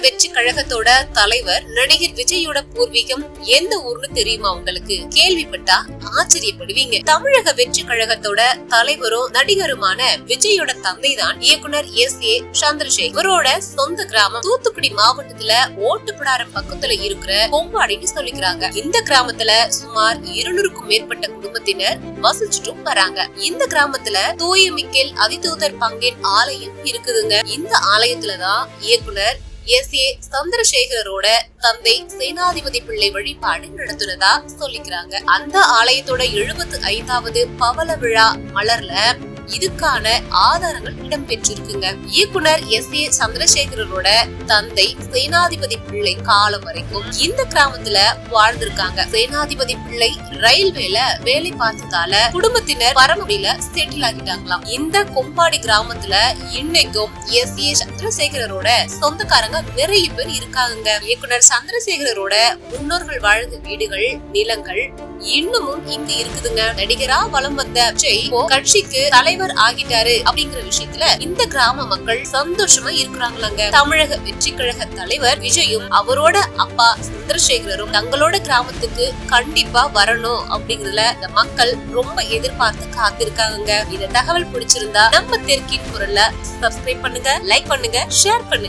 வெற்றி கழகத்தோட தலைவர் நடிகர் விஜயோட பூர்வீகம் எந்த ஊர்னு தெரியுமா உங்களுக்கு? கேள்விப்பட்டா ஆச்சரியப்படுவீங்க. தமிழக வெற்றி கழகத்தோட தலைவரும் நடிகருமான விஜயோட தந்தை தான் இயக்குனர் S.A. சந்திரசேகர். இவரோட சொந்த கிராமம் தூத்துக்குடி மாவட்டத்துல ஓட்டுப்பிடாரம் பக்கத்துல இருக்கிற கொம்பாடின்னு சொல்லிக்கிறாங்க. இந்த கிராமத்துல சுமார் 200க்கும் மேற்பட்ட குடும்பத்தினர் வசிச்சுட்டும் வராங்க. இந்த கிராமத்துல தூய மிக்கேல் அதிதூதர் பங்கின் ஆலயம் இருக்குதுங்க. இந்த ஆலயத்துலதான் இயக்குனர் S.A. சந்திரசேகரோட தந்தை சேனாதிபதி பிள்ளை வழிபாடு நடத்துனதா சொல்லிக்கிறாங்க. அந்த ஆலயத்தோட 75வது பவள விழா மலர்ல இதுக்கான ஆதாரங்கள் இடம்பெற்றிருக்குங்க. இயக்குனர் S.A. சந்திரசேகரோட தந்தை சேனாதிபதி பிள்ளை காலம் வரைக்கும் இந்த கிராமத்துல வாழ்ந்திருக்காங்க. சேனாதிபதி பிள்ளை ரயில்வேல வேலை பார்த்ததால குடும்பத்தினர் பரமக்குடியில செட்டில் ஆகிட்டாங்களாம். இந்த கொம்பாடி கிராமத்துல இன்னைக்கும் S.A. சந்திரசேகரோட சொந்தக்காரங்க நிறைய பேர் இருக்காங்க. இயக்குனர் சந்திரசேகரோட முன்னோர்கள் வாழ்ந்த வீடுகள், நிலங்கள் இன்னமும் இங்க இருக்குதுங்க. நடிகரா வலம் வந்த விஜய் கட்சிக்கு தலைவர் ஆகிட்டாரு அப்படிங்கிற விஷயத்துல இந்த கிராம மக்கள் சந்தோஷமா இருக்கிறாங்களாங்க. தமிழக வெற்றி கழக தலைவர் விஜயும் அவரோட அப்பா சந்திரசேகரும் தங்களோட கிராமத்துக்கு கண்டிப்பா வரணும் அப்படிங்கறதுல இந்த மக்கள் ரொம்ப எதிர்பார்த்து காத்திருக்காங்க. இந்த தகவல் பிடிச்சிருந்தா நம்ம தெற்கின் குரல்ல சப்ஸ்கிரைப் பண்ணுங்க, லைக் பண்ணுங்க, ஷேர் பண்ணுங்க.